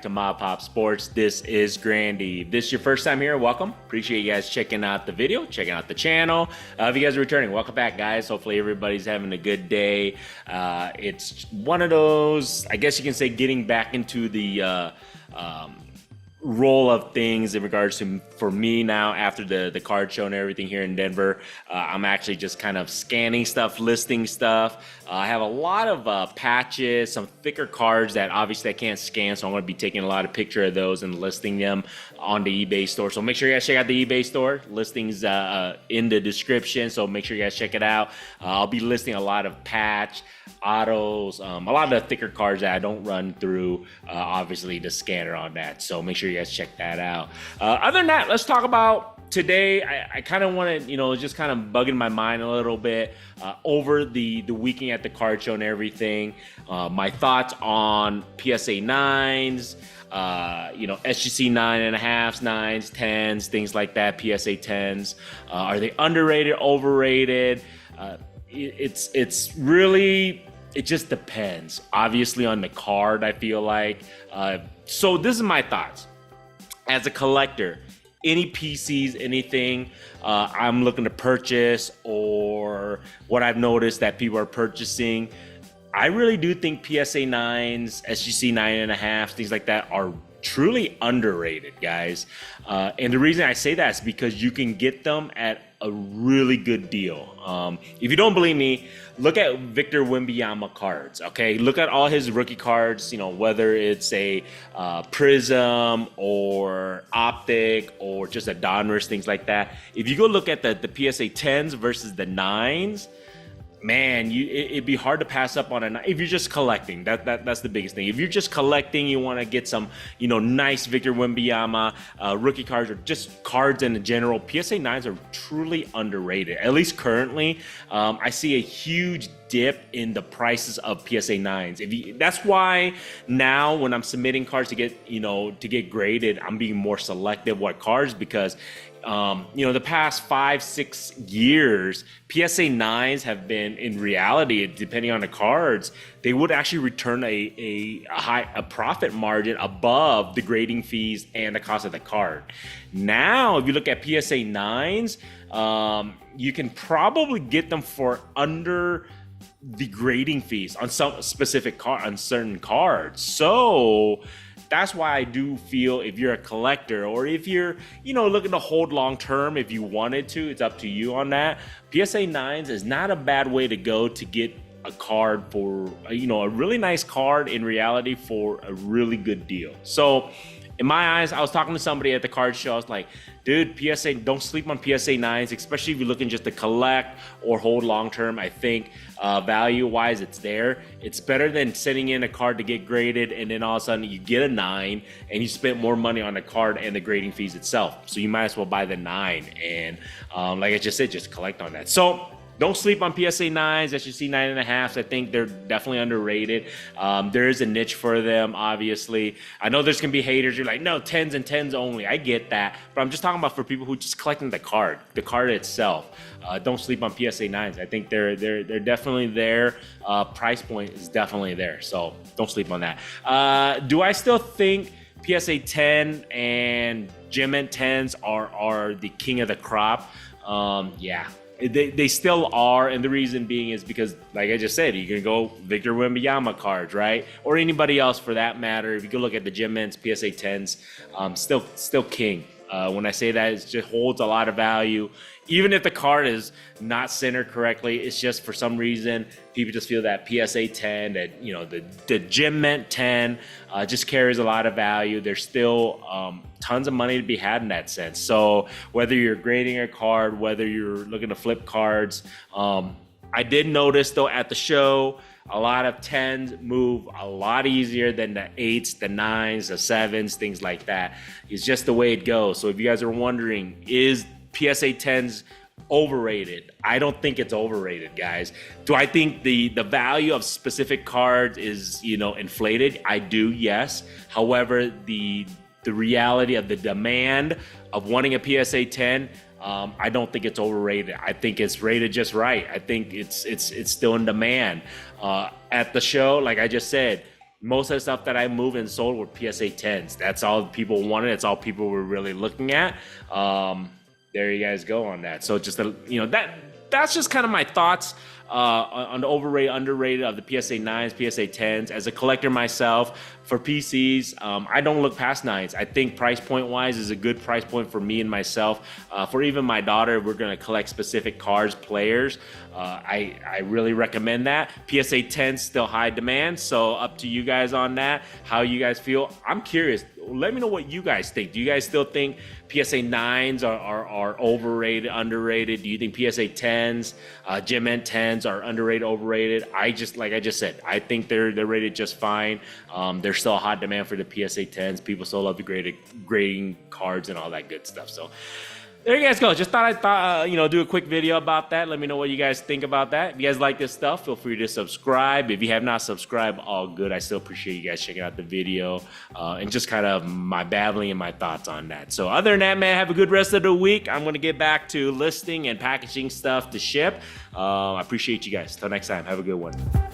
back to MAPOP Sports. This is Grandy. If this is your first time here, welcome. Appreciate you guys checking out the video, checking out the channel. If you guys are returning, welcome back, guys. Hopefully everybody's having a good day. It's one of those, I guess you can say, getting back into the role of things in regards to, for me now, after the card show and everything here in Denver, I'm actually just kind of scanning stuff, listing stuff. I have a lot of patches, some thicker cards that obviously I can't scan, so I'm going to be taking a lot of picture of those and listing them on the eBay store. So make sure you guys check out the eBay store. Listings in the description, so make sure you guys check it out. I'll be listing a lot of patch, autos, a lot of the thicker cards that I don't run through, obviously, the scanner on that. So make sure you guys check that out. Other than that, let's talk about today. I kind of want to, just kind of bugging my mind a little bit over the weekend at the card show and everything. My thoughts on PSA 9s, SGC 9.5s, 9s, 10s, things like that, PSA 10s. Are they underrated, overrated? It's really, it just depends, obviously, on the card, I feel like. So this is my thoughts. As a collector, any PCs, anything I'm looking to purchase, or what I've noticed that people are purchasing, I really do think PSA 9s, SGC 9.5s, things like that are truly underrated, guys. And the reason I say that is because you can get them at a really good deal. If you don't believe me, look at Victor Wembanyama cards, okay? Look at all his rookie cards, whether it's a Prism or Optic or just a Donruss, things like that. If you go look at the PSA 10s versus the 9s, man, it'd be hard to pass up on if you're just collecting. That's the biggest thing. If you're just collecting, you want to get some, nice Victor Wembanyama rookie cards, or just cards in general, PSA 9s are truly underrated. At least currently, I see a huge dip in the prices of PSA 9s. That's why now when I'm submitting cards to get graded, I'm being more selective what cards, because the past 5-6 years, PSA 9s have been, in reality, depending on the cards, they would actually return a profit margin above the grading fees and the cost of the card. Now, if you look at PSA 9s, you can probably get them for under the grading fees on some specific on certain cards. So that's why I do feel, if you're a collector, or if you're, looking to hold long term, if you wanted to, it's up to you on that. PSA 9s is not a bad way to go to get a card for, a really nice card in reality for a really good deal. So in my eyes, I was talking to somebody at the card show. I was like, dude, PSA, don't sleep on PSA 9s, especially if you're looking just to collect or hold long term. I think value wise, it's there. It's better than sending in a card to get graded and then all of a sudden you get a 9 and you spent more money on the card and the grading fees itself. So you might as well buy the 9 and like I just said, just collect on that. So don't sleep on PSA 9s, SGC 9.5s. I think they're definitely underrated. There is a niche for them, obviously. I know there's going to be haters. You're like, no, 10s and 10s only. I get that. But I'm just talking about for people who just collecting the card itself. Don't sleep on PSA 9s. I think they're definitely there. Price point is definitely there. So don't sleep on that. Do I still think PSA 10 and Gem Mint 10s are the king of the crop? Yeah. They still are, and the reason being is because, like I just said, you can go Victor Wembanyama cards, right? Or anybody else for that matter. If you go look at the Gem Mints, PSA 10s, still king. When I say that, it just holds a lot of value. Even if the card is not centered correctly, it's just for some reason, people just feel that PSA 10, that, the Gem Mint 10 just carries a lot of value. There's still tons of money to be had in that sense. So whether you're grading a card, whether you're looking to flip cards, I did notice though at the show, a lot of 10s move a lot easier than the 8s, the 9s, the 7s, things like that. It's just the way it goes. So if you guys are wondering, is PSA 10s overrated? I don't think it's overrated, guys. Do I think the value of specific cards is, inflated? I do, yes. However, the reality of the demand of wanting a PSA 10, I don't think it's overrated. I think it's rated just right. I think it's still in demand. At the show, like I just said, most of the stuff that I moved and sold were PSA 10s. That's all people wanted. That's all people were really looking at. There you guys go on that. So just that's just kind of my thoughts on the overrated, underrated of the PSA 9s, PSA 10s. As a collector myself, for PCs, I don't look past 9s. I think price point wise is a good price point for me and myself. For even my daughter, we're gonna collect specific cards, players. I really recommend that. PSA 10's still high demand, so up to you guys on that, how you guys feel. I'm curious. Let me know what you guys think. Do you guys still think PSA 9s are overrated, underrated? Do you think PSA 10s, Gem Ent 10s are underrated, overrated? Like I just said, I think they're rated just fine. There's still a hot demand for the PSA 10s. People still love the grading cards and all that good stuff. So there you guys go. Just thought I'd do a quick video about that. Let me know what you guys think about that. If you guys like this stuff, feel free to subscribe. If you have not subscribed, all good. I still appreciate you guys checking out the video and just kind of my babbling and my thoughts on that. So other than that, man, have a good rest of the week. I'm going to get back to listing and packaging stuff to ship. I appreciate you guys. Till next time, have a good one.